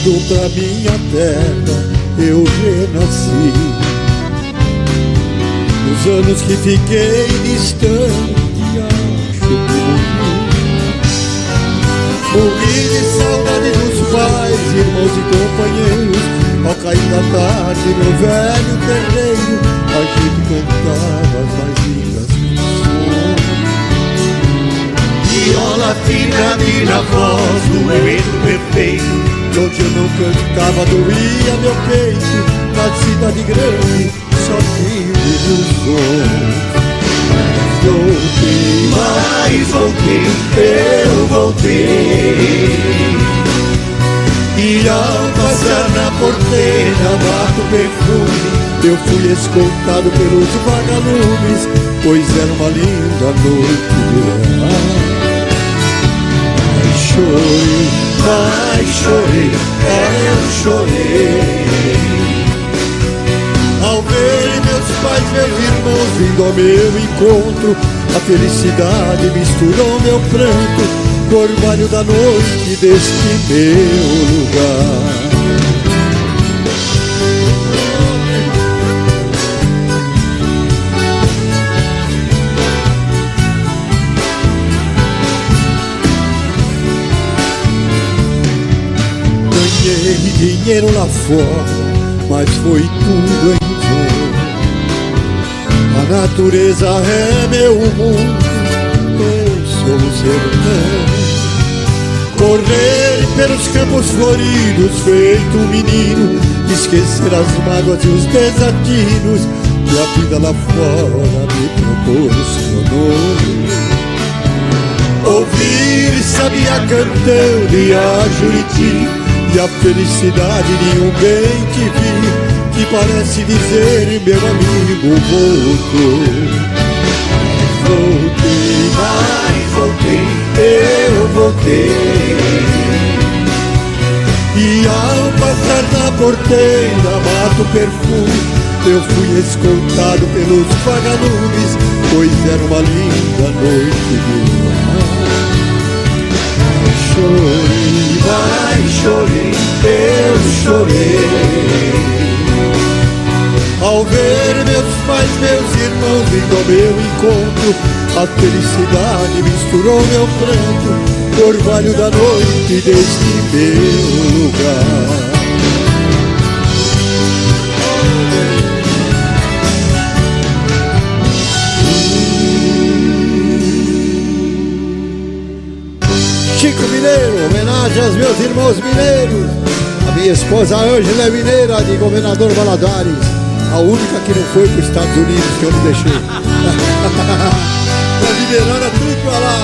voltando pra minha terra eu renasci. Nos anos que fiquei distante, acho que morri de saudade dos pais, irmãos e companheiros. Ao cair da tarde, meu velho terreiro, a gente cantava as mais lindas canções. Viola fina, minha voz, dueto perfeito. E onde eu não cantava, doía meu peito. Na cidade grande, só tive ilusões. Mas voltei, eu voltei. E ao passar na porteira, mato perfume, eu fui escoltado pelos vagalumes, pois era uma linda noite de verão. Mas chorei, eu chorei. Ao ver meus pais, meus irmãos vindo ao meu encontro, a felicidade misturou meu pranto com o orvalho da noite deste meu lugar. Ganhei dinheiro lá fora, mas foi tudo em vão. A natureza é meu mundo, eu sou o sertão. Correr pelos campos floridos, feito um menino, esquecer as mágoas e os desatinos que a vida lá fora me proporcionou. Ouvir sabia cantando e a Juriti, e a felicidade de um bem te vi, que parece dizer, meu amigo, voltou. Voltei, mas voltei, eu voltei. E ao passar na porteira, mato perfume, eu fui escoltado pelos vagalumes, pois era uma linda noite de luar. Chorei, mas chorei, eu chorei. Ao ver meus pais, meus irmãos vindo ao meu encontro, a felicidade misturou meu pranto, o orvalho da noite deste meu lugar. Chico Mineiro, homenagem aos meus irmãos mineiros. A minha esposa Ângela é mineira, de Governador Valadares. A única que não foi para os Estados Unidos, que eu não deixei. Tá liberando tudo pra lá.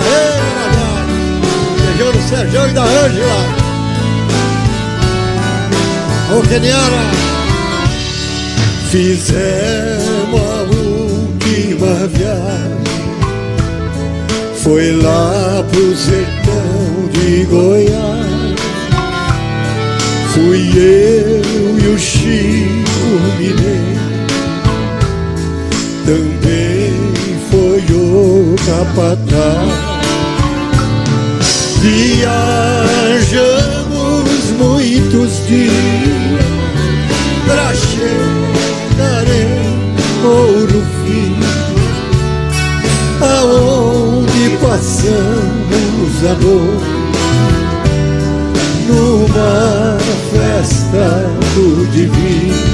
Beijão do Sérgio e da Ângela. Ô, Keniara. Fizemos a última viagem, foi lá pro sertão de Goiás. Fui eu e o Chico Mineiro, também foi o capataz. Viajamos muitos dias pra chegar em Ouro Fino, aonde passamos a noite numa festa do divino.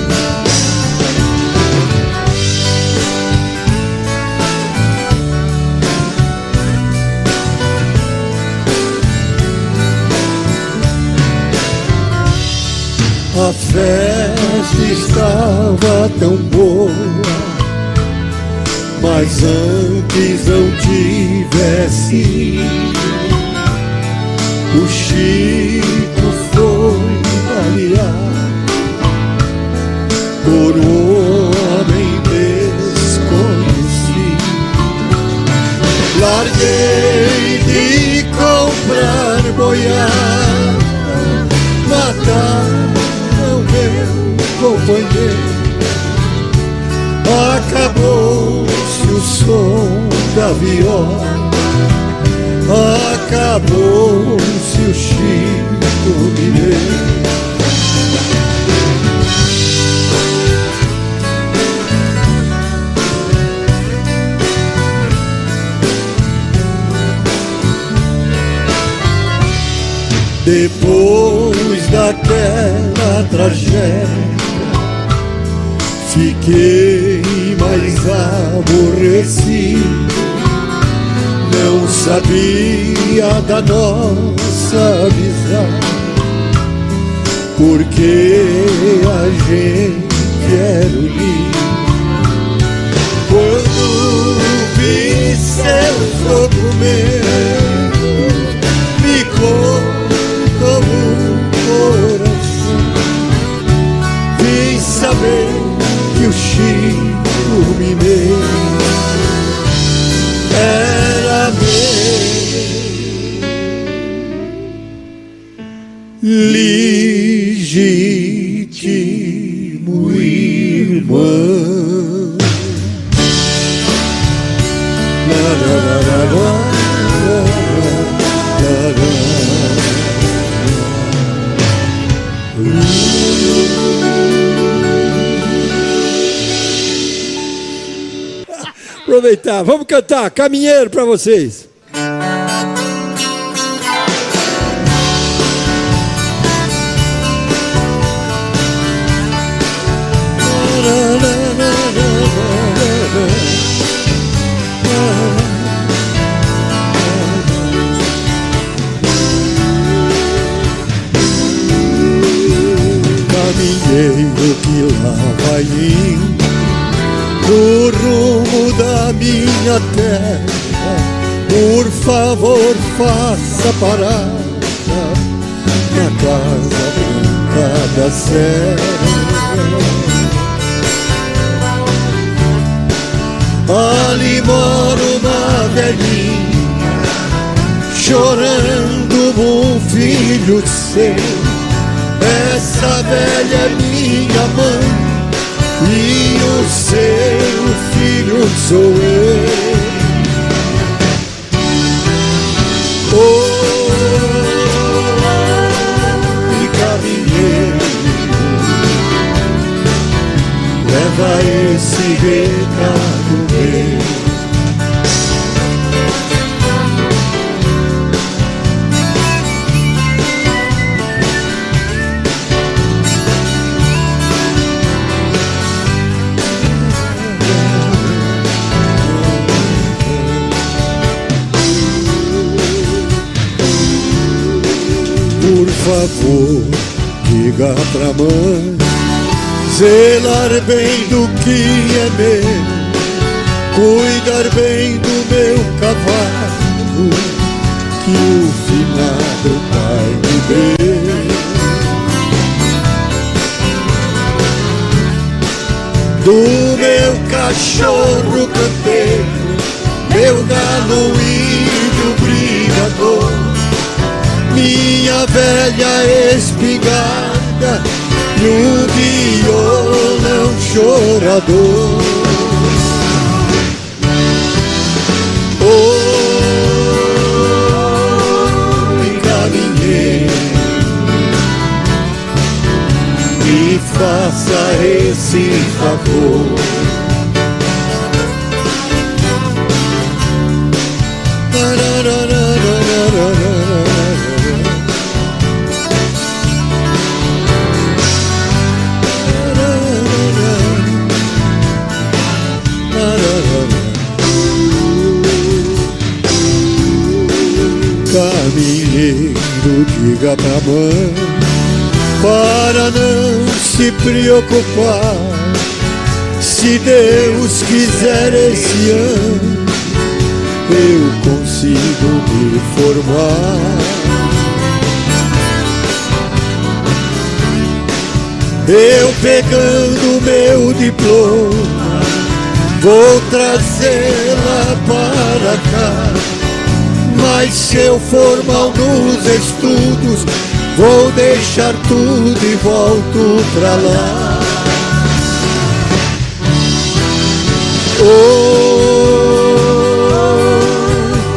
A festa estava tão boa, mas antes não tivesse ido. O Chico foi baleado por um homem desconhecido. Larguei de comprar boiada, mataram meu companheiro. Acabou-se o som da viola, acabou-se o Chico Mineiro. Depois daquela tragédia, fiquei mais aborrecido. Não sabia da nossa amizade, porque a gente era unido. Quando vi seus documentos, me contou o coração. Vim saber que o Chico Mineiro era meu legítimo irmão. Aproveitar, vamos cantar Caminheiro para vocês. Caminheiro que lá vai indo no rumo da minha terra, por favor faça parada na casa branca da serra. Ali mora uma velhinha chorando um filho seu. Essa velha é minha mãe e o seu filho sou eu. Oi, caminheiro, leva esse recado meu. Por favor, diga pra mãe zelar bem do que é meu, cuidar bem do meu cavalo, que o finado pai me deu. Do meu cachorro campeiro, meu galo índio brigador, minha velha espingarda e um violão chorador. Oi, caminheiro, me faça esse favor. Caminheiro, diga pra mãe para não se preocupar. Se Deus quiser esse ano, eu consigo me formar. Eu pegando meu diploma, vou trazê-la para cá. Mas se eu for mal nos estudos, vou deixar tudo e volto pra lá.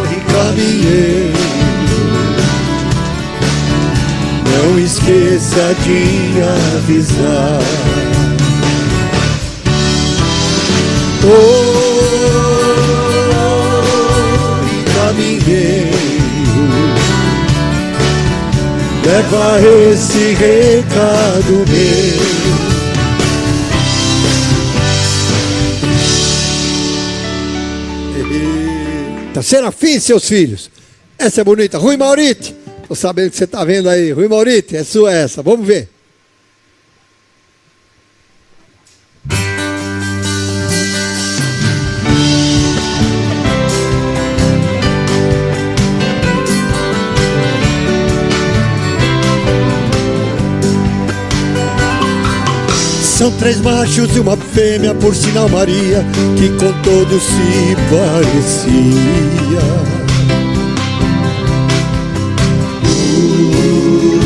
Oi, caminheiro, não esqueça de avisar. Oi, caminheiro, leva esse recado meu. Tá Serafim, seus filhos. Essa é bonita. Rui Maurite. Tô sabendo que você tá vendo aí. Rui Maurite, é sua essa. Vamos ver. São 3 machos e uma fêmea, por sinal Maria, que com todos se parecia.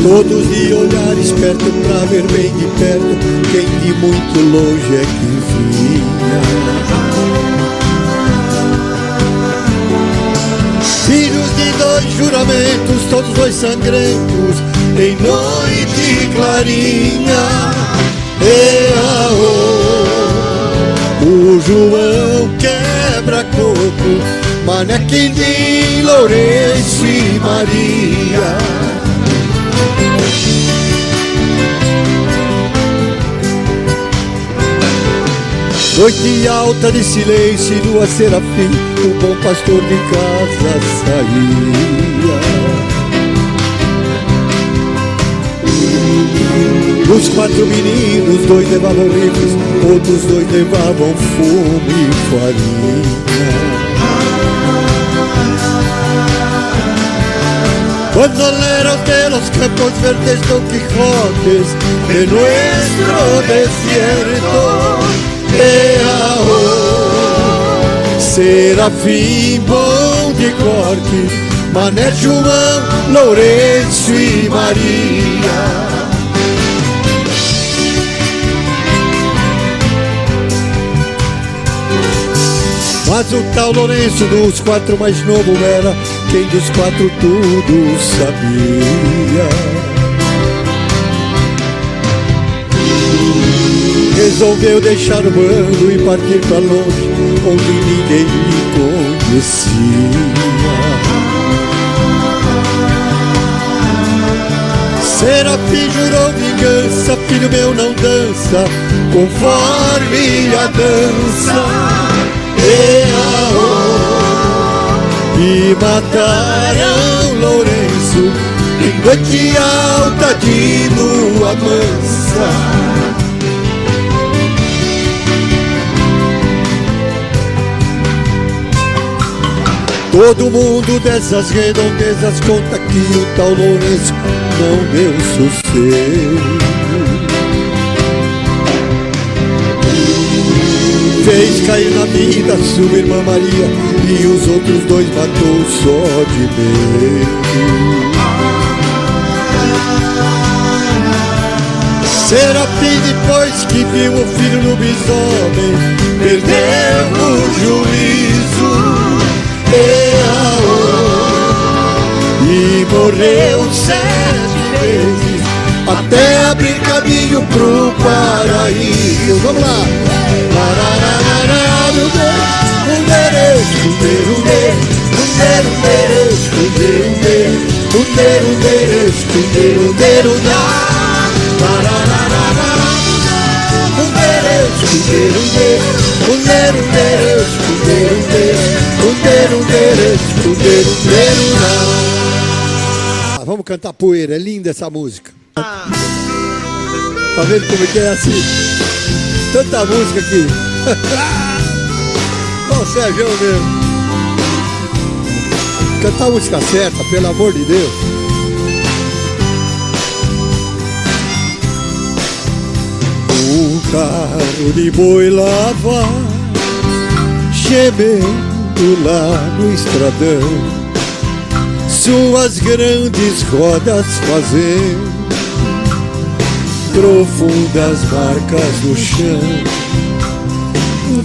Todos de olhar esperto pra ver bem de perto quem de muito longe é que vinha. Filhos de 2 juramentos, todos 2 sangrentos, em noite clarinha. O João quebra coco, Manequim, Lourenço e Maria. Noite alta de silêncio e lua serafim, o bom pastor de casa saía. Os 4 meninos, 2 levavam rifles, outros 2 levavam fumo e farinha. Bandoleros de los campos verdes, Don Quijotes de nuestro desierto. Serafim bom de corte, Mané, João, Lourenço e Maria. Mas o tal Lourenço dos 4 mais novo era quem dos 4 tudo sabia. Resolveu deixar o bando e partir pra longe, onde ninguém lhe conhecia. Serafim jurou vingança, filho meu não dança conforme a dança. E mataram Lourenço em noite alta de lua mansa. Todo mundo dessas redondezas conta que o tal Lourenço não deu sossego. Fez cair na vida sua irmã Maria e os outros 2 matou só de medo. Serafim, depois que viu o filho do lobisomem, perdeu o juízo e morreu 7 vezes até abrir caminho pro paraíso. Vamos lá! Vamos cantar Poeira, é linda essa música. Tá vendo como é que é assim? Tanta música aqui. Ó o Sérgio mesmo. Cantar a música certa, pelo amor de Deus. O carro de boi lá vai, gemendo lá no estradão, suas grandes rodas fazendo profundas marcas no chão.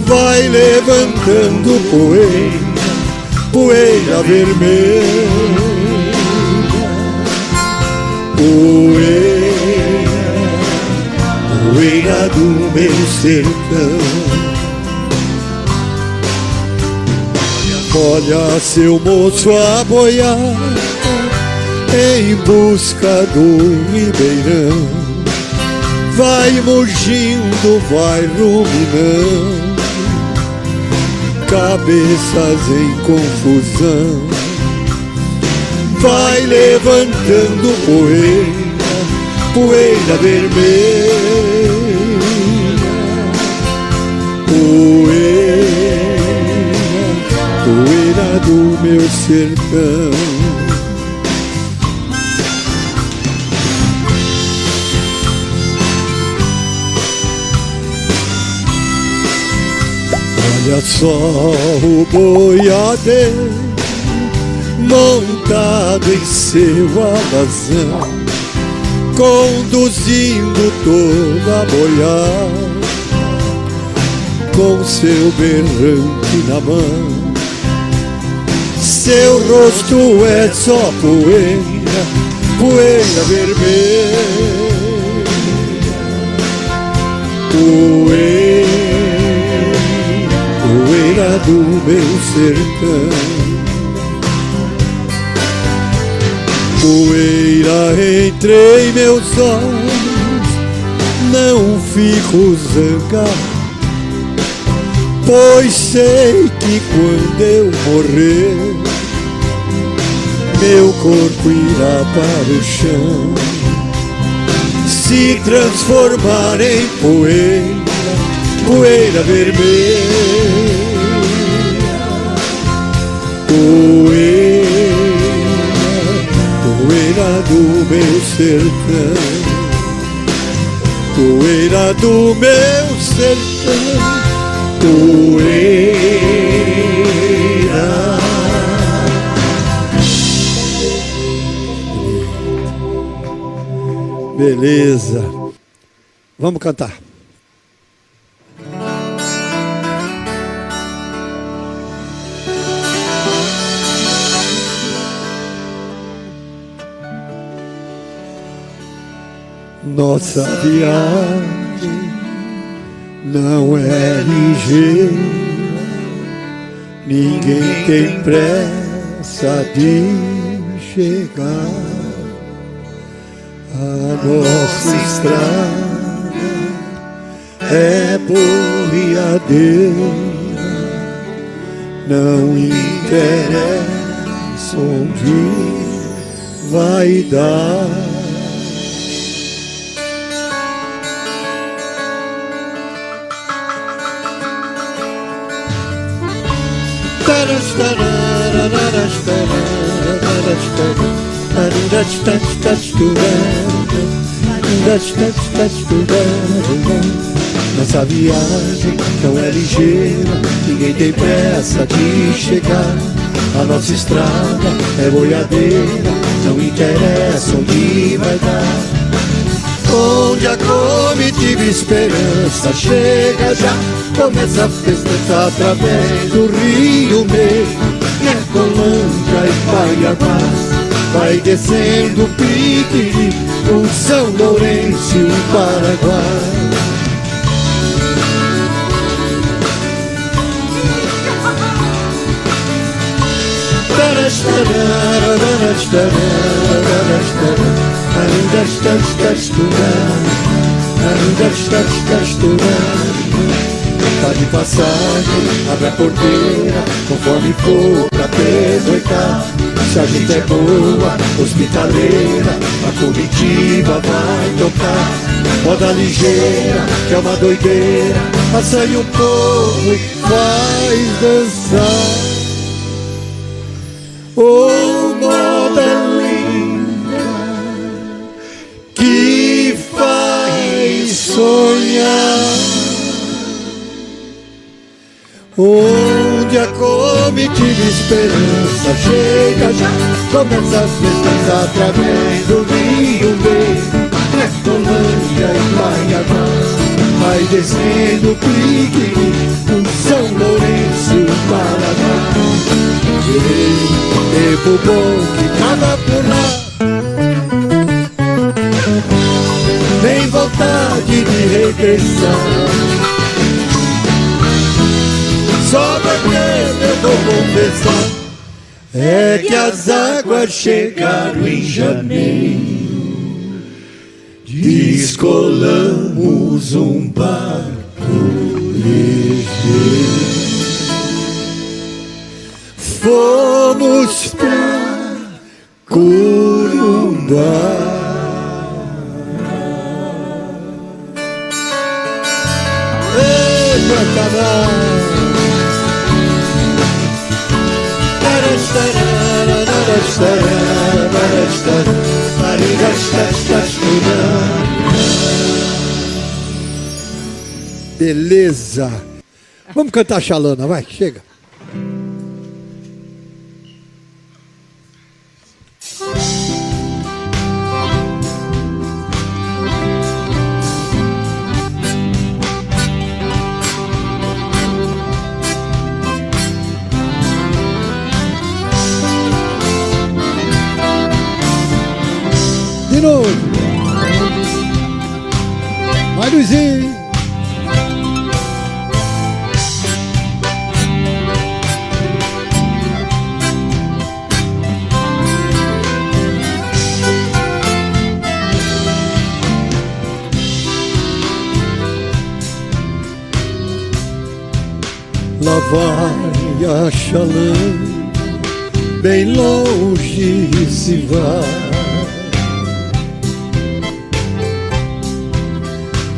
Vai levantando poeira, poeira vermelha, poeira, poeira do meu sertão. Olha seu moço a boiar, em busca do ribeirão. Vai mugindo, vai ruminando, cabeças em confusão. Vai levantando poeira, poeira vermelha, poeira, poeira do meu sertão. Olha só o boiadeiro montado em seu alazão, conduzindo toda a boiada, com seu berrante na mão. Seu rosto é só poeira, poeira vermelha, poeira, poeira do meu sertão. Poeira entre meus olhos, não fico zangado, pois sei que quando eu morrer, meu corpo irá para o chão, se transformar em poeira, poeira vermelha, poeira, poeira do meu sertão, poeira do meu sertão, poeira. Beleza, vamos cantar. Nossa viagem não é ligeira, ninguém tem pressa de chegar. A nossa estrada é boiadeira, não interessa onde vai dar. Nossa viagem não é ligeira, ninguém tem pressa de chegar. A nossa estrada é boiadeira, não interessa onde vai dar. Onde a comitiva esperança chega já, começa a festa através do Rio Negro, Ecolândia e Paiabás. Vai descendo o Piquiri, o São Lourenço e o Paraguai. Tá de passagem, abre a porteira, conforme for pra pernoitar. Se a gente é boa, hospitaleira, a comitiva vai tocar. Moda ligeira, que é uma doideira, assanha o povo e faz dançar. Oh, moda linda, que faz sonhar. Onde a comitiva esperança chega já, começa as festas através do Rio Negro, Ecolândia e Paiabás. Vai descendo o Piquiri, o São Lourenço e o Paraná. Tempo bom que tava por lá, nem vontade de regressar. Só porque eu vou confessar, é que as águas chegaram em janeiro. Descolamos um barco ligeiro. Fomos pra Corumbá. Ei, pra caralho. Beleza. Vamos cantar Xalana, vai, chega. De novo. Vai, Luizinho. Lá vai a Xalana, bem longe se vai,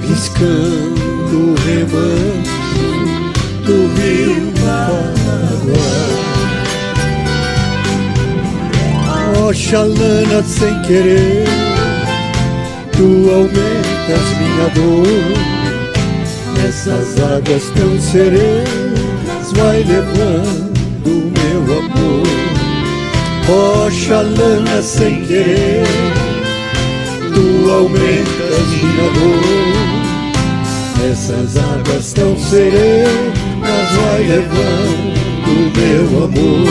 riscando o remanso do rio Paraguai. Ó Xalana, sem querer, tu aumentas minha dor. Essas águas tão serenas vai levando meu amor. Ó Xalana, sem querer, tu aumentas minha dor. Essas águas tão serenas vai levando meu amor.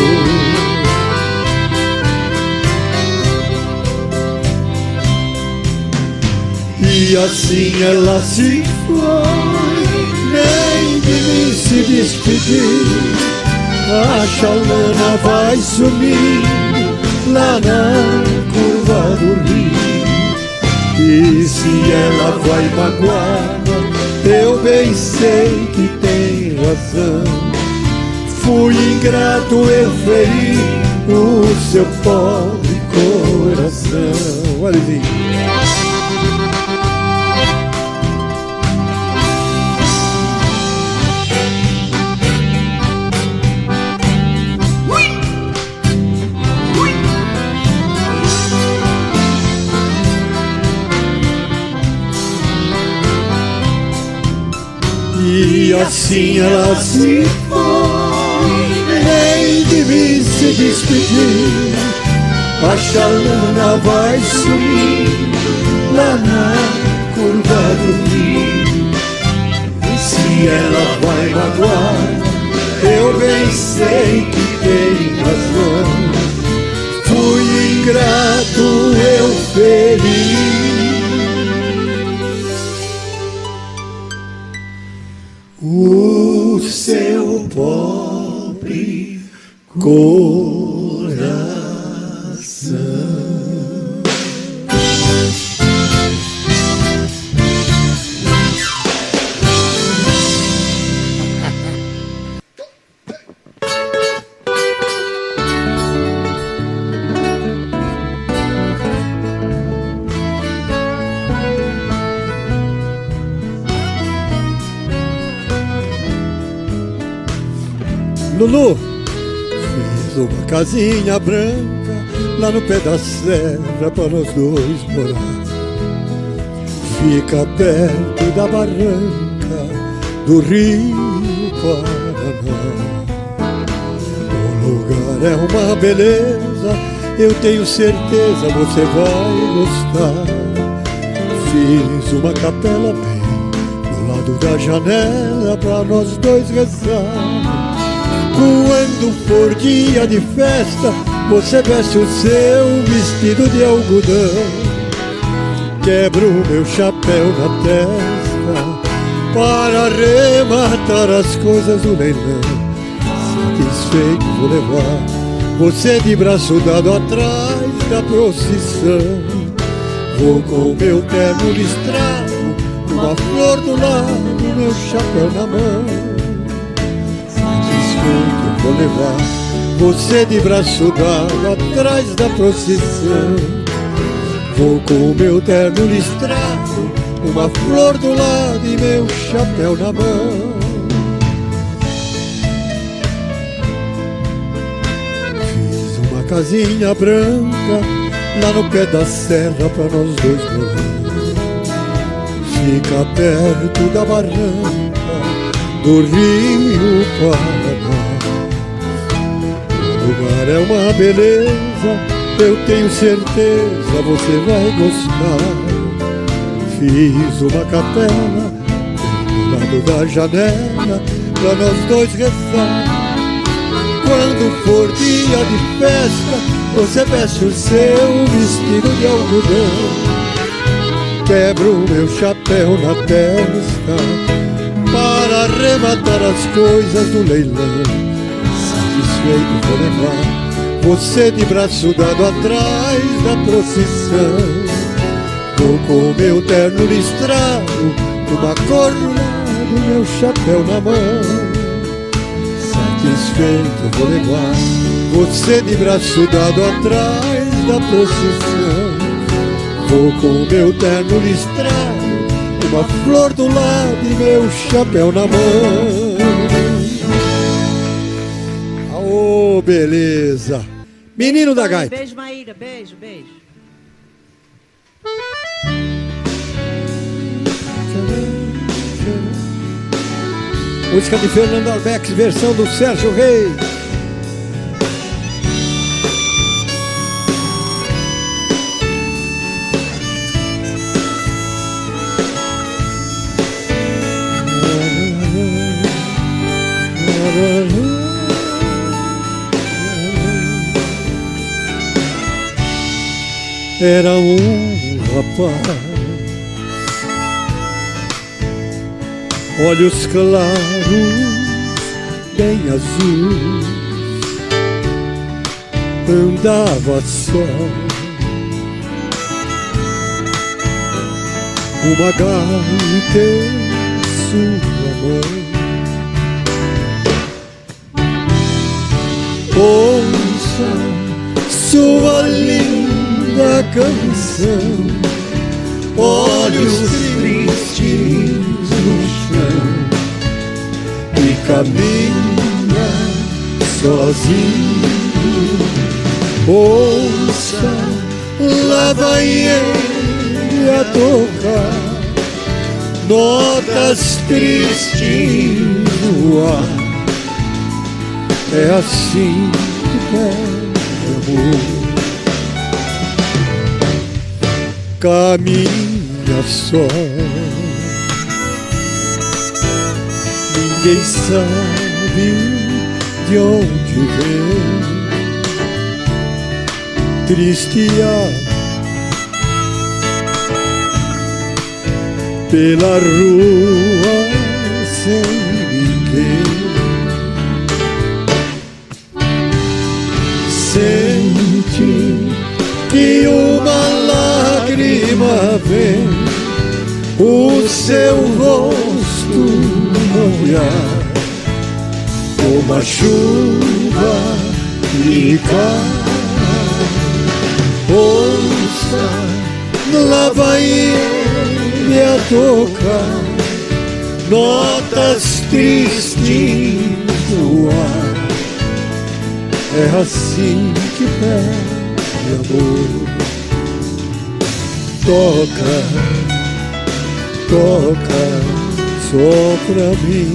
E assim ela se foi, nem de mim se despedir. A Xalana vai sumir lá na curva do rio. E se ela vai magoar, eu bem sei que tem razão. Fui ingrato, eu feri o seu pobre coração. Olha aí. E assim ela se foi, nem de mim se despedir. A Xalana vai sumir lá na curva do rio. E se ela vai magoar, eu bem sei que tem razão. Fui ingrato, eu feri o seu pobre coração. Lulu fez uma casinha branca lá no pé da serra para nós dois morar. Fica perto da barranca do rio Paraná. O lugar é uma beleza, eu tenho certeza você vai gostar. Fiz uma capela bem do lado da janela para nós dois rezar. Quando for dia de festa, você veste o seu vestido de algodão. Quebro o meu chapéu na testa para arrematar as coisas do leilão. Satisfeito você de braço dado atrás da procissão. Vou com meu terno listrado, uma flor do lado, meu chapéu na mão. Satisfeito eu vou levar você de braço dado atrás da procissão. Vou com meu terno listrado, uma flor do lado e meu chapéu na mão. Fiz uma casinha branca lá no pé da serra pra nós dois morar. Fica perto da barranca do Rio Paraná. O lugar é uma beleza, eu tenho certeza você vai gostar. Fiz uma capela do lado da janela pra nós dois rezar. Quando for dia de festa, você veste o seu vestido de algodão. Quebro o meu chapéu na testa para arrematar as coisas do leilão. Satisfeito vou levar você de braço dado atrás da procissão. Vou com meu terno listrado, uma cor no lado, meu chapéu na mão. Satisfeito vou levar você de braço dado atrás da procissão. Vou com meu terno listrado, uma flor do lado e meu chapéu na mão. Aô, beleza! Menino da gaita. Beijo, Maíra, beijo, beijo. Música de Fernando Arbex, versão do Sérgio Reis. Era um rapaz, olhos claros, bem azuis, andava só, uma gaita em sua mão. Ouça sua linda canção, olhos tristes no chão, e caminha sozinho. Ouça, lá vai ele a tocar notas tristes no ar. É assim que pede amor. Caminha só, ninguém sabe de onde vem, tristeado pela rua sem ninguém. Sente que uma lágrima vem o seu rosto molhar, como a chuva lhe cai. Ouça, lá vai ele a tocar notas tristes no ar. É assim que pede amor. Toca, toca só pra mim.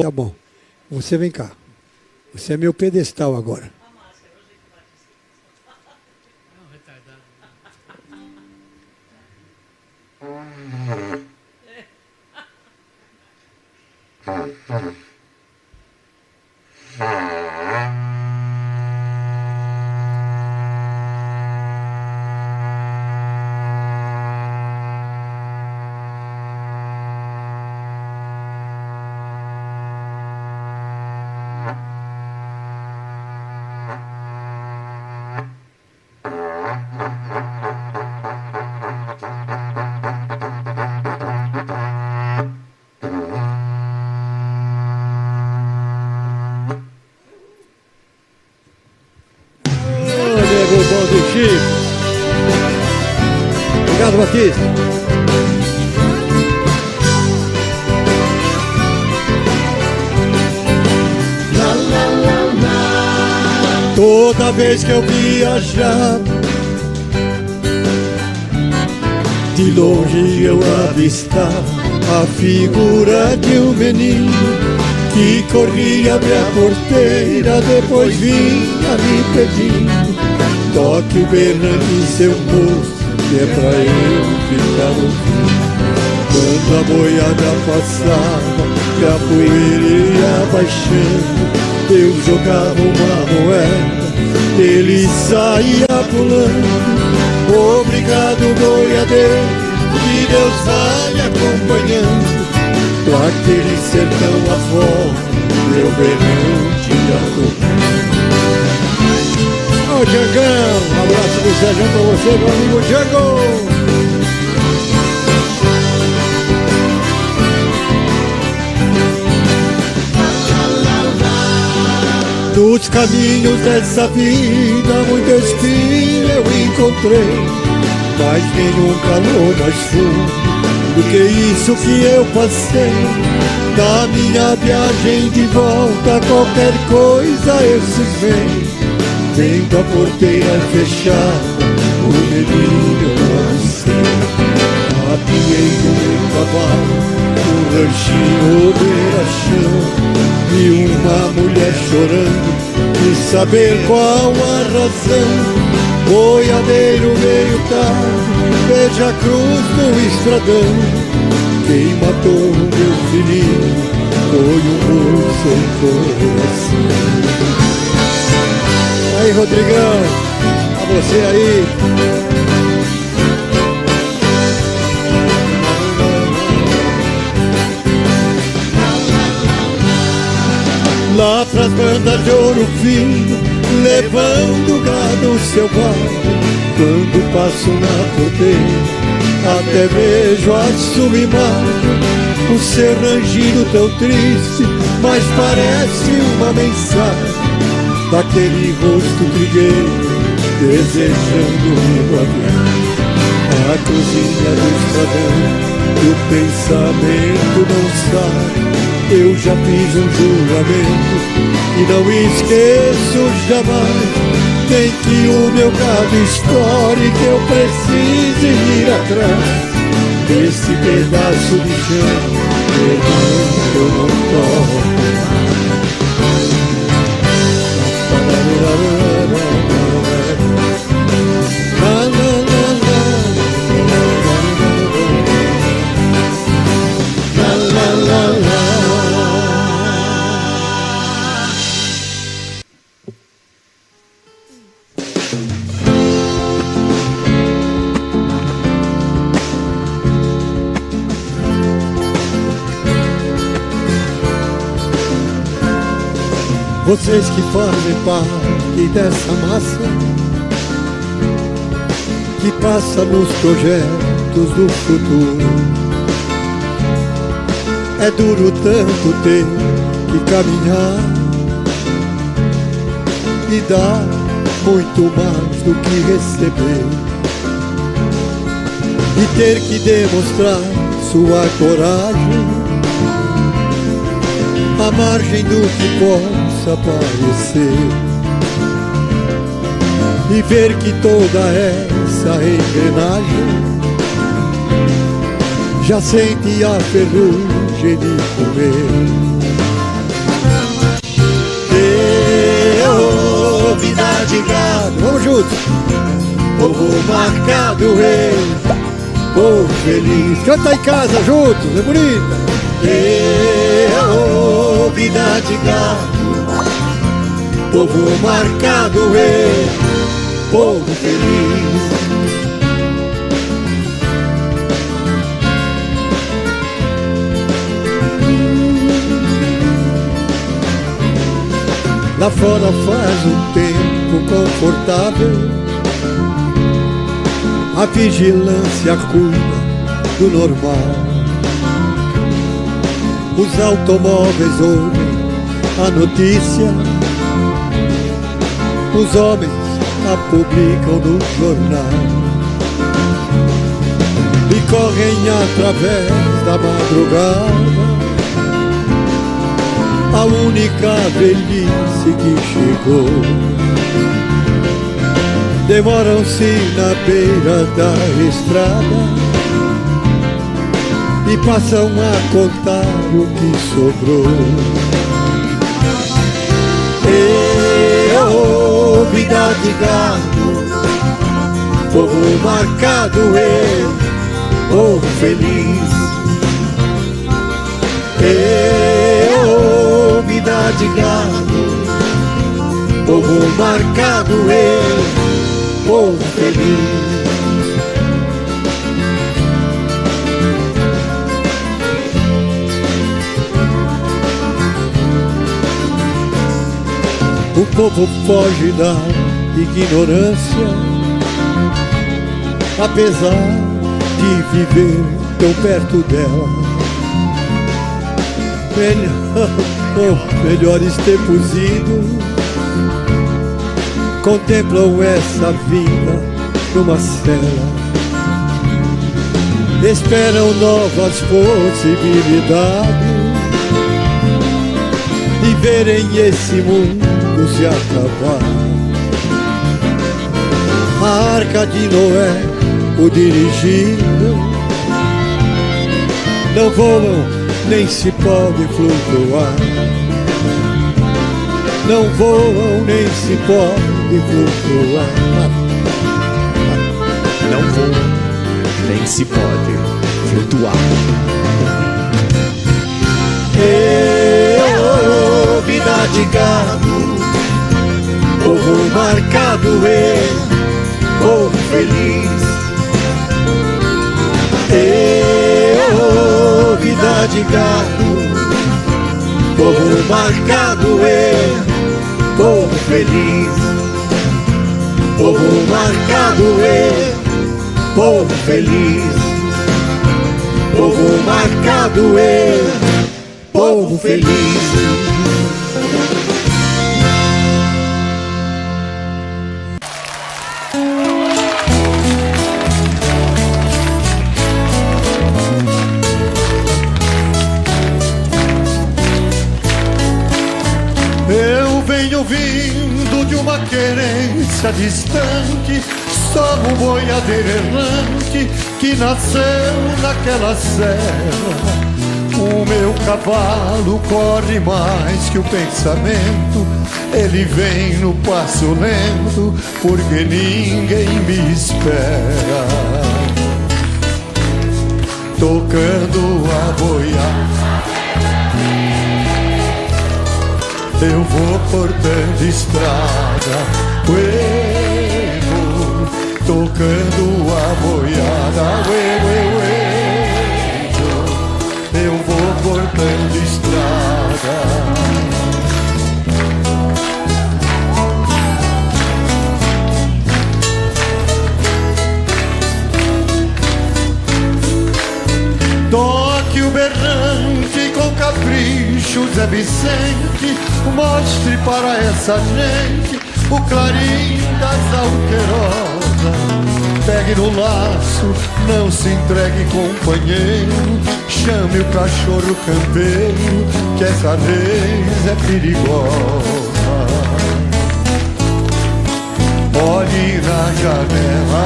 Tá bom. Você vem cá. Você é meu pedestal agora. Obrigado, Batista. Toda vez que eu viajar, de longe eu avistar a figura de um menino que corria abrir a porteira, depois vinha me pedindo: toque o berrante em seu moço, que é pra eu ficar ouvindo. Quando a boiada passava, que a poeira ia baixando, eu jogava uma moeda, ele saía pulando. Obrigado, boiadeiro, que Deus vai me acompanhando, pra aquele sertão afora, meu berrante ia tocando. Ô Diagão, um abraço do Sérgio pra você, meu amigo Diego. Nos caminhos dessa vida, muito espinho eu encontrei, mas nenhum calor mais fundo do que isso que eu passei. Na minha viagem de volta, qualquer coisa eu cismei, vendo a porteira fechada, o menino lancei. Apiei no meu cavalo, um ranchinho beira-chão, e uma mulher chorando, quis saber qual a razão. Boiadeiro meio tarde, veja a cruz no estradão. Quem matou meu filhinho foi um moço sem coração. Aí, Rodrigão, a você aí. Lá pras bandas de Ouro Fino, levando gado selvagem, quando passo na porteira, até vejo a sua imagem. O seu rangido tão triste, mas parece uma mensagem daquele rosto trigueiro, desejando uma viagem. A cozinha do estradão, o pensamento não sai. Eu já fiz um juramento e não esqueço jamais. Nem que o meu gado estoure, que eu precise ir atrás desse pedaço de chão, que eu não toco vocês que fazem parte dessa massa que passa nos projetos do futuro. É duro tanto ter que caminhar e dar muito mais do que receber, e ter que demonstrar sua coragem à margem do que possa parecer, e ver que toda essa engrenagem já sente a ferrugem de comer. de gado, Vamos juntos. povo marcado, rei, povo feliz. Canta em casa juntos, é bonita. Vida de gado, povo marcado, rei, povo feliz. Lá fora faz um tempo confortável, a vigilância cuida do normal. Os automóveis ouvem a notícia, os homens a publicam no jornal e correm através da madrugada. A única velhice que chegou, demoram-se na beira da estrada e passam a contar o que sobrou. Vida de gado, povo marcado, povo feliz. Vida de gado, povo marcado, povo feliz. O povo foge da ignorância, apesar de viver tão perto dela. Melhores tempos idos contemplam essa vida numa cela, esperam novas possibilidades e verem esse mundo se acabar. A arca de Noé, o dirigido, não voam nem se pode flutuar. Não voam nem se pode flutuar. Não voam nem se pode flutuar. Vida de gado, povo marcado, povo feliz. Vida de gado, povo marcado, povo feliz. Povo marcado, povo feliz. Povo marcado, povo feliz. Vindo de uma querência distante, só um boiadeiro errante que nasceu naquela serra. O meu cavalo corre mais que o pensamento, ele vem no passo lento, porque ninguém me espera. Tocando a boiada, eu vou cortando estrada, tocando a boiada, eu vou cortando estrada. Toque o berrante com capricho, Zé Vicente, mostre para essa gente o clarim das alqueirosas. Pegue no laço, não se entregue, companheiro, chame o cachorro campeiro, que essa reis é perigosa. Olhe na janela,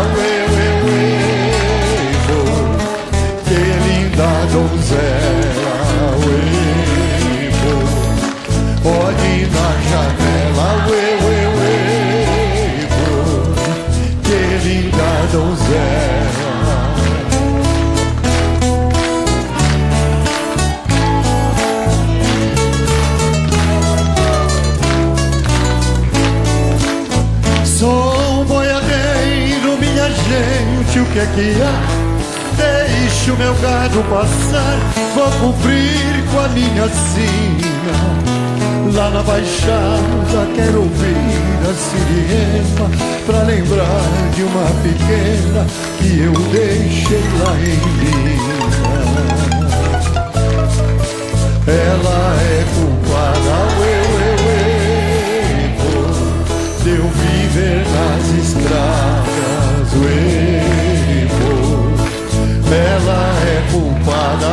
que linda donzela, olhe na janela, passear, deixo meu gado passar, vou cumprir com a minha sina. Lá na Baixada quero ouvir a sirema, pra lembrar de uma pequena que eu deixei lá em Minas. Ela é culpada, de eu viver nas estradas, ela é culpada,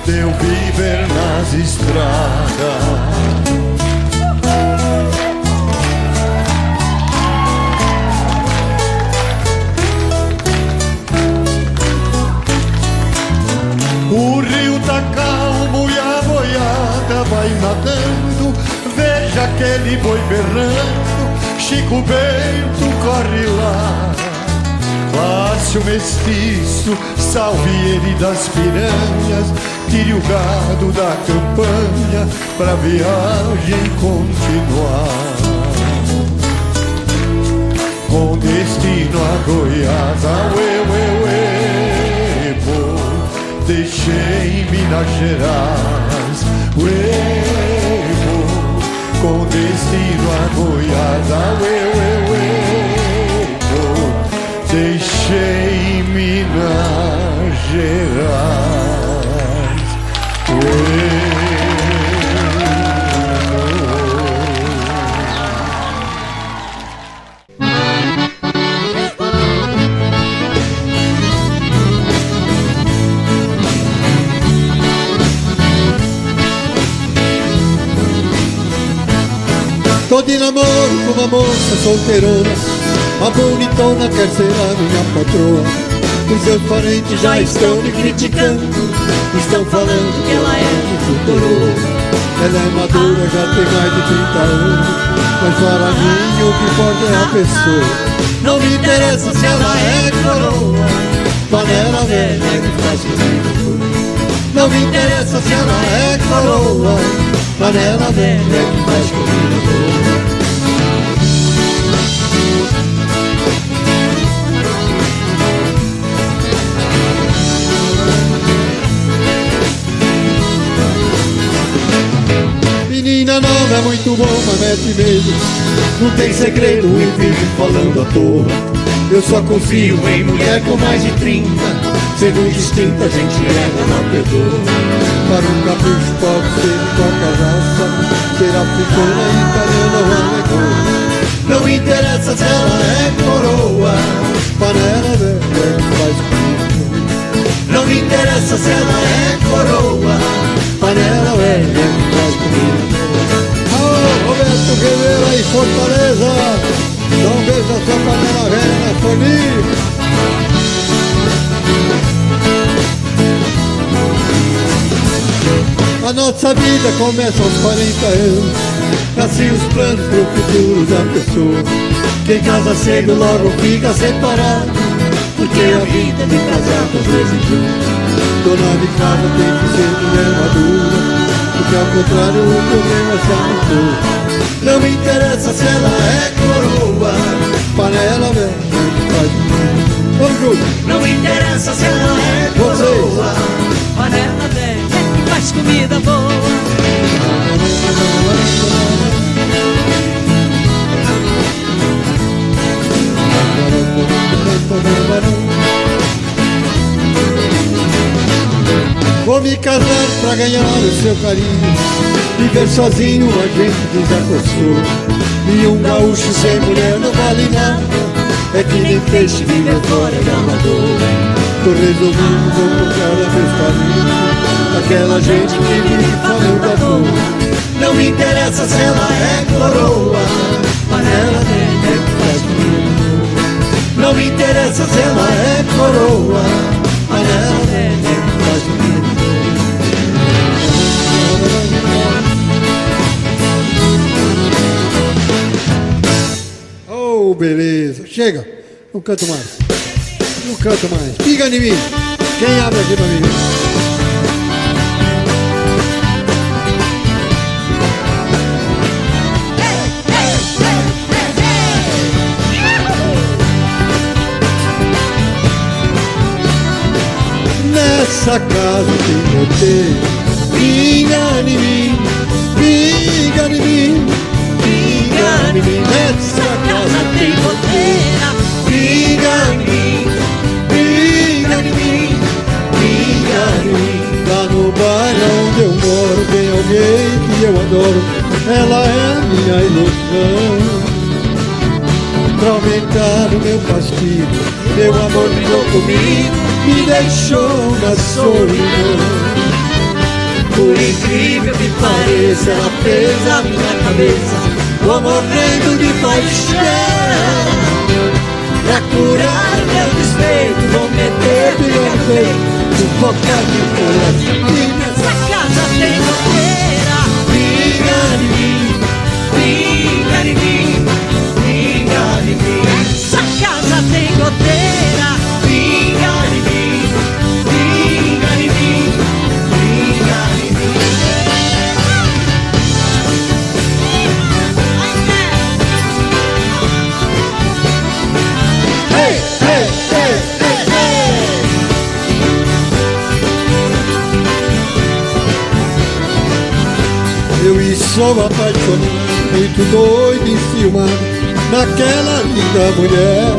de eu viver nas estradas. O rio tá calmo e a boiada vai nadando, veja aquele boi berrando, Chico Bento corre lá. Passe o mestiço, salve ele das piranhas, tire o gado da campanha pra viagem continuar. Com destino a Goiás, deixei Minas Gerais, com destino a Goiás, deixei Minas Gerais. Tô de namoro com uma moça solteirona, a bonitona quer ser a minha patroa. Os seus parentes já estão me criticando, estão falando que ela é muito coroa. Ela é madura, já tem mais de 30 anos, mas para mim o que importa é a pessoa. Não me interessa se ela é coroa, panela velha que faz comigo. Não me interessa se ela é coroa, panela velha que faz comigo. Menina nova é muito bom, mas mete medo. Não tem segredo e vive falando à toa. Eu só confio em mulher com mais de 30, sendo distinta, gentileza não perdoa. Para um capricho pode ser de qualquer raça, ser africana, italiana ou alemã. Não me interessa se ela é coroa, panela velha que faz comigo. Não me interessa se ela é coroa, panela velha que faz comigo. Roberto Guerreiro aí, Fortaleza, dá um beijo na sua panela velha na folia. A nossa vida começa aos 40 anos, assim os planos pro futuro da pessoa. Quem casa cedo logo fica separado, porque a vida de casado às vezes junto. Dona de casa tem que ser mulher madura, porque ao contrário o problema se aumentou. Não me interessa se ela é coroa, panela velha que faz comigo. Vamos juntos! Não me interessa se ela é coroa, panela velha que faz comida boa. Vou me casar pra ganhar o seu carinho, viver sozinho a gente desacostumou. E um gaúcho sem mulher não vale nada, é que nem peixe viver fora da amador. Tô resolvido, vou procurar meus caminhos, aquela gente que vive falando da dor. Não me interessa se ela é coroa, panela velha que faz comigo. Não me interessa se ela é coroa, panela velha que faz comigo. Oh, beleza. Chega. Não canto mais. Não canto mais. Piga em mim. Quem abre aqui pra mim? Nessa casa tem roteiro. Pinga em mim, pinga em mim, pinga em mim. Nessa casa tem roteira. Pinga em mim, pinga em mim, pinga em mim. Lá no bairro onde eu moro tem alguém que eu adoro. Ela é minha ilusão. Pra aumentar o meu castigo, meu amor brigou comigo, me deixou na solidão. Por incrível que pareça, ela fez a minha cabeça. Vou morrendo de paixão. Pra curar meu despeito, vou meter Pelo peito, sufocar meu coração. E nessa casa tem roteira. pinga em mim, Pinga em mim, pinga em mim. essa casa tem goteira. Pinga em mim, pinga em mim, pinga em mim. Hey, hey, hey, hey, hey. Eu sou apaixonado, muito doido e ciumado naquela linda mulher.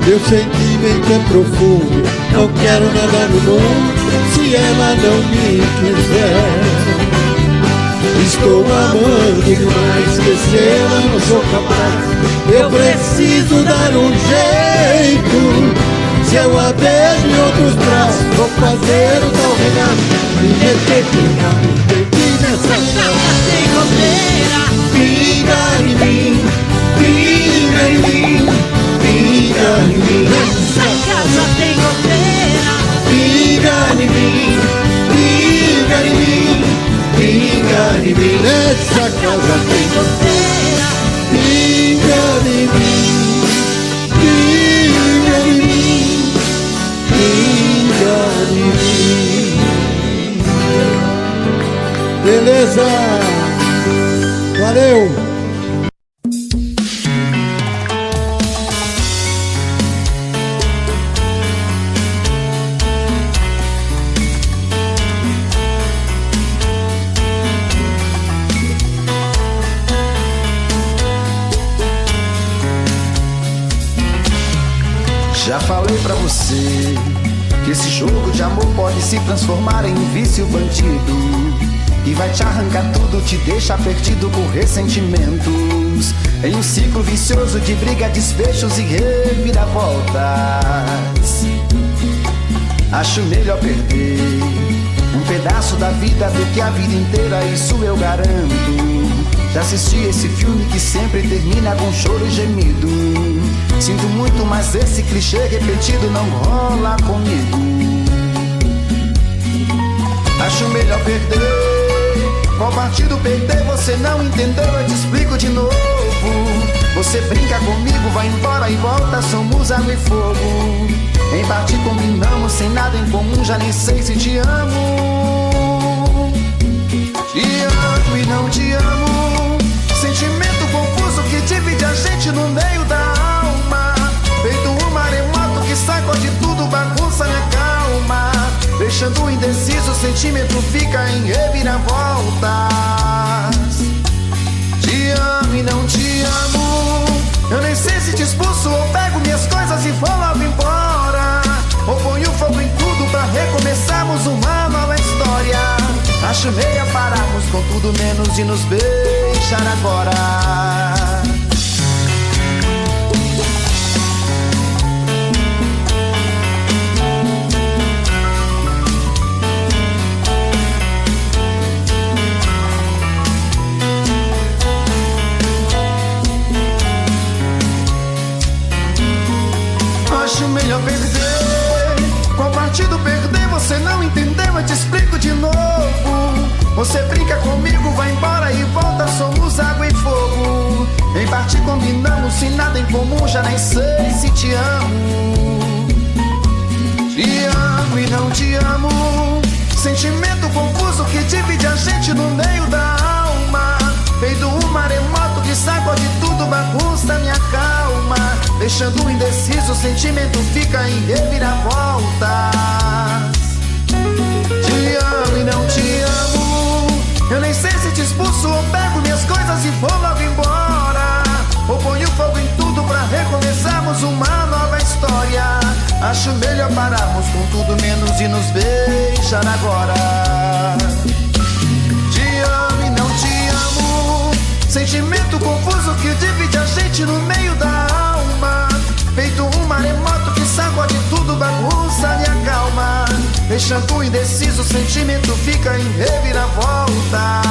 Meu sentimento é profundo, não quero nada no mundo se ela não me quiser. Estou amando demais, esquecê-la não sou capaz. Eu preciso dar um jeito. Se eu a beijo em outros braços, vou fazer o tal regaço e meter nessa Essa casa. casa tem goteira. Pinga em mim, pinga em mim, pinga em mim. Essa casa tem goteira. Pinga em mim, pinga em mim, pinga em mim. Nessa casa tem Goteira. pinga em mim, pinga em mim, pinga em mim. Beleza? Valeu! Já falei pra você que esse jogo de amor pode se transformar em um vício bandido e vai te arrancar tudo, te deixar perdido por ressentimentos, em um ciclo vicioso de briga, desfechos e reviravoltas. Acho melhor perder um pedaço da vida do que a vida inteira, isso eu garanto. Já assisti esse filme que sempre termina com choro e gemido. Sinto muito, mas esse clichê repetido não rola comigo. Acho melhor perder. Qual partido perder? Você não entendeu, eu te explico de novo. Você brinca comigo, vai embora e volta, somos água e fogo. Em parte combinamos, sem nada em comum, já nem sei se te amo. Te amo e não te amo. Sentimento confuso que divide a gente no meio da alma. Feito um maremoto que sacode tudo, bagunça minha calma. Deixando indeciso, o sentimento fica em reviravoltas. Te amo e não te amo. Eu nem sei se te expulso ou pego minhas coisas e vou logo embora, ou ponho fogo em tudo pra recomeçarmos uma nova história. Acho meia pararmos com tudo menos de nos beijar agora. Acho melhor perder. Qual partido perder? Você não entendeu, eu te explico de novo. Você brinca comigo, vai embora e volta, somos água e fogo. Em parte combinamos, sem nada em comum, já nem sei se te amo. Te amo e não te amo. Sentimento confuso que divide a gente no meio da alma. Feito um maremoto que sacode tudo, bagunça minha calma. Deixando indeciso, o sentimento fica em reviravolta. Acho melhor pararmos com tudo menos e nos beijar agora. Te amo e não te amo, sentimento confuso que divide a gente no meio da alma. Feito um maremoto que sacode tudo, bagunça e acalma. Deixando indeciso, o sentimento fica em reviravoltas.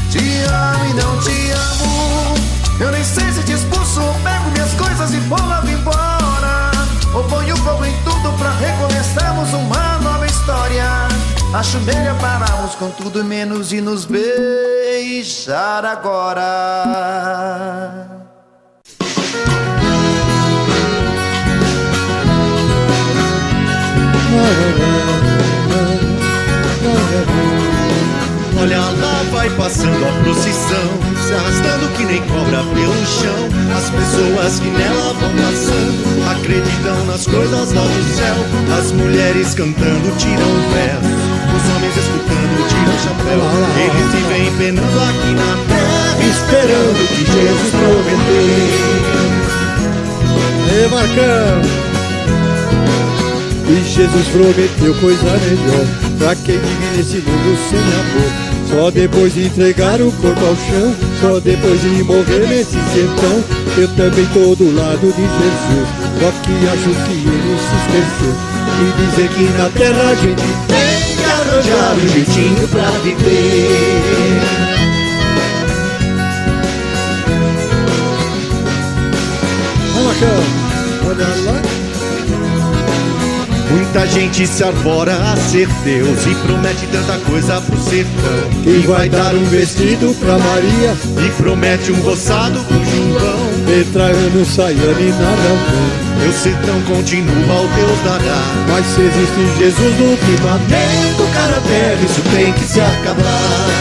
Te amo e não te amo, eu nem sei se te expulso ou pego minhas coisas e vou logo embora. Ou ponho fogo em tudo pra recomeçarmos uma nova história. Acho melhor pararmos com tudo menos e nos beijar agora. Olha lá, vai passando a procissão, se arrastando que nem cobra pelo chão. As pessoas que nela vão passando acreditam nas coisas lá do céu. As mulheres cantando tiram o verso, os homens escutando tiram o chapéu. Eles vivem penando aqui na terra, esperando que Jesus prometeu. Ei, Marcão! E Jesus prometeu coisa melhor pra quem vive nesse mundo sem amor. Só depois de entregar o corpo ao chão, só depois de morrer nesse sertão, eu também tô do lado de Jesus. Só que acho que ele se esqueceu de dizer que na terra a gente tem que arranjar um jeitinho pra viver. Olha lá, olha lá. Muita gente se arvora a ser Deus e promete tanta coisa pro sertão. Que vai dar um vestido pra Maria e promete um roçado pro João. Entra ano, sai ano e nada vem. Meu sertão continua, o Deus dará. Mas se existe Jesus no firmamento, cara terra, isso tem que se acabar.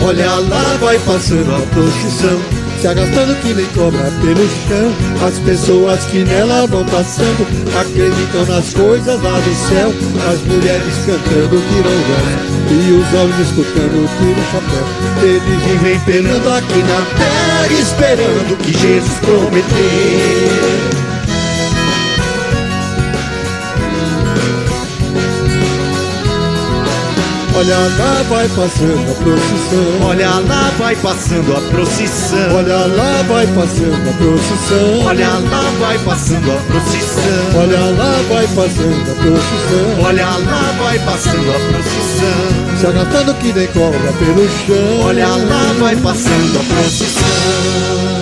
Olha lá, vai passando a procissão, se arrastando que nem cobra pelo chão. As pessoas que nela vão passando acreditam nas coisas lá do céu. As mulheres cantando tiram o verso e os homens escutando tiram o chapéu. Eles vivem penando aqui na terra, esperando que Jesus prometeu. Olha lá, vai passando a procissão. Olha lá, vai passando a procissão. Olha lá, vai passando a procissão. Olha lá, vai passando a procissão. Olha lá, vai passando a procissão. Olha lá, vai passando a procissão. Se arrastando que nem cobra pelo chão. Olha lá, vai passando a procissão.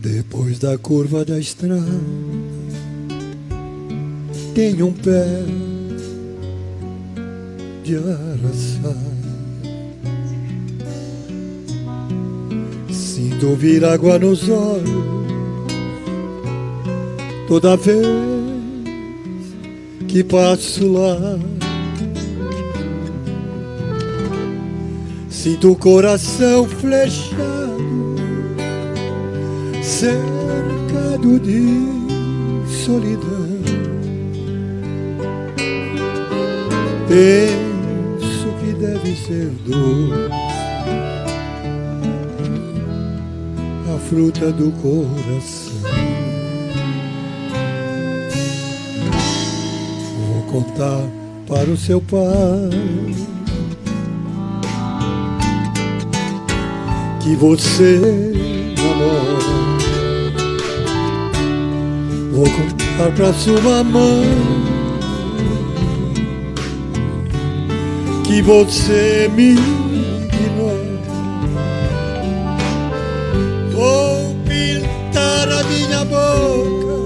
Depois da curva da estrada tem um pé de araçá. Sinto vir água nos olhos toda vez que passo lá. Sinto o coração flechado, cercado de solidão. Penso que deve ser doce a fruta do coração. Vou contar para o seu pai que você namora. Vou contar pra sua mãe que você me ignora. Vou pintar a minha boca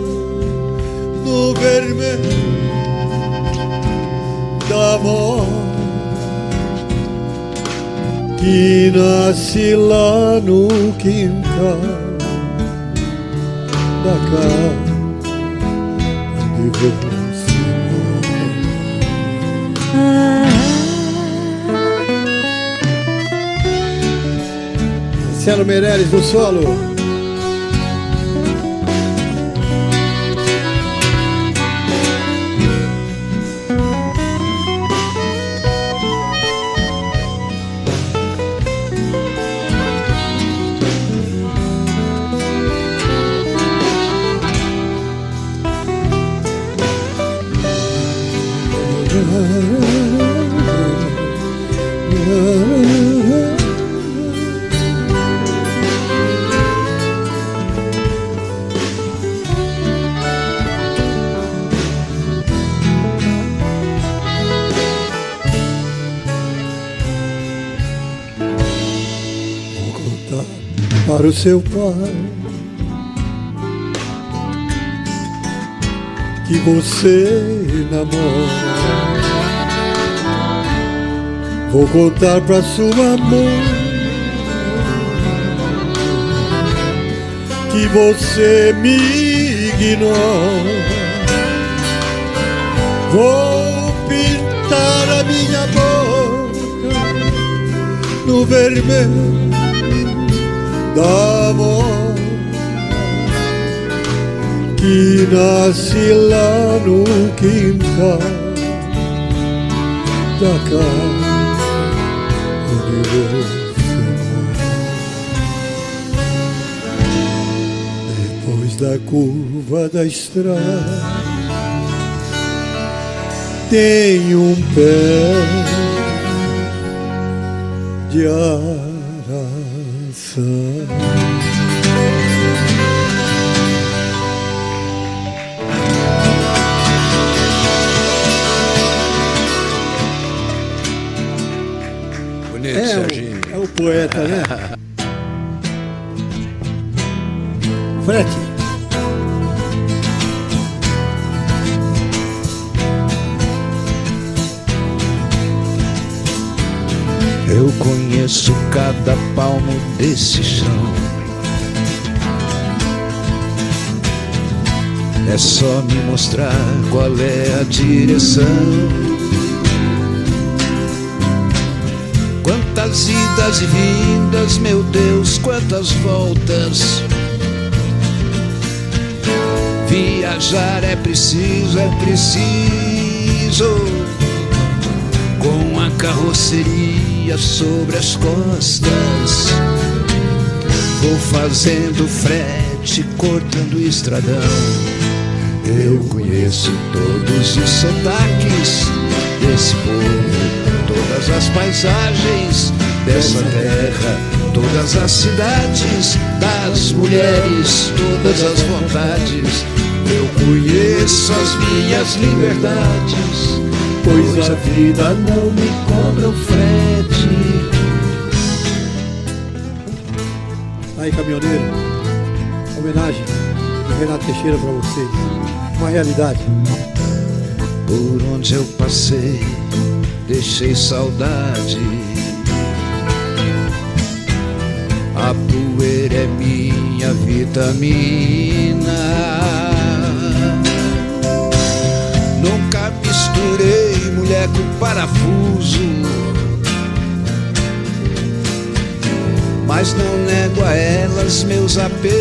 no vermelho da morte que nasce lá no quintal da casa de você. Marcelo Meirelles no solo. Para o seu pai que você namora, vou contar pra sua mãe que você me ignora. Vou pintar a minha boca no vermelho da amor que nasce lá no quintal da casa onde você mora. Depois da curva da estrada tem um pé de araçá. Bonito, Serginho. É o poeta, né? Frete. Eu conheço cada palmo desse chão. É só me mostrar qual é a direção. Quantas idas e vindas, meu Deus, quantas voltas. Viajar é preciso, com a carroceria sobre as costas. Vou fazendo frete, cortando estradão. Eu conheço todos os sotaques desse povo, todas as paisagens dessa terra, todas as cidades, das mulheres, todas as vontades. Eu conheço as minhas liberdades, pois a vida não me cobra o frete. Aí, caminhoneiro, homenagem de Renato Teixeira pra vocês. Uma realidade. Por onde eu passei, deixei saudade. A poeira é minha vitamina. Nunca misturei mulher com parafuso, mas não nego a elas meus apertos,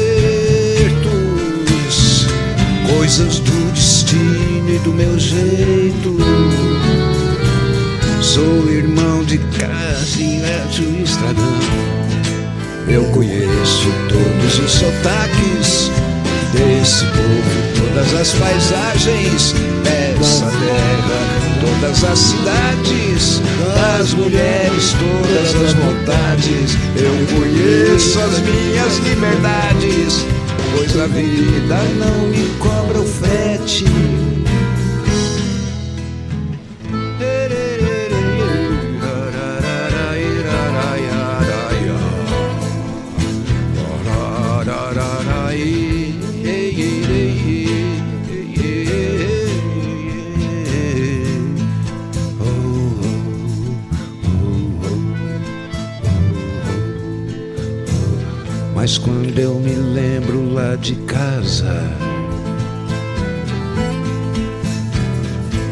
coisas do destino e do meu jeito. Sou irmão de Casimiro e Estradão. Eu conheço todos os sotaques desse povo, todas as paisagens dessa terra, todas as cidades, das mulheres, todas as vontades. Eu conheço as minhas liberdades, pois a vida não me cobra o frete. Mas quando eu me lembro lá de casa,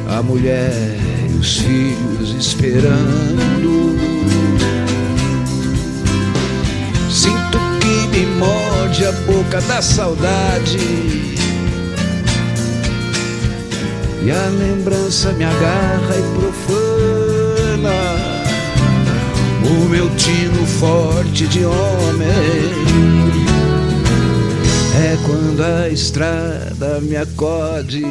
a mulher e os filhos esperando, sinto que me morde a boca da saudade, e a lembrança me agarra e profana o meu tino forte de homem. É quando a estrada me acode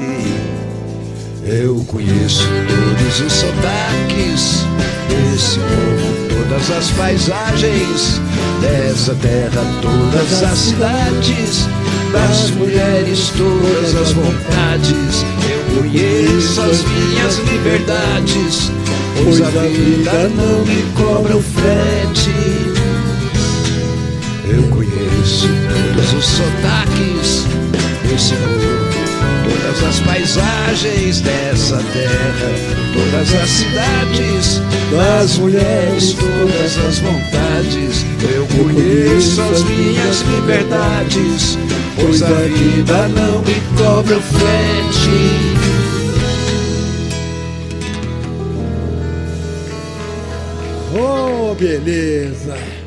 Eu conheço todos os sotaques desse povo, todas as paisagens dessa terra, todas as cidades, das mulheres, todas as vontades. Eu conheço as minhas liberdades, pois a vida não me cobra o frete. Eu conheço todos os sotaques desse povo, todas as paisagens dessa terra, todas as cidades, das mulheres, todas as vontades. Eu conheço as minhas liberdades, pois a vida não me cobra o frete. Oh, beleza!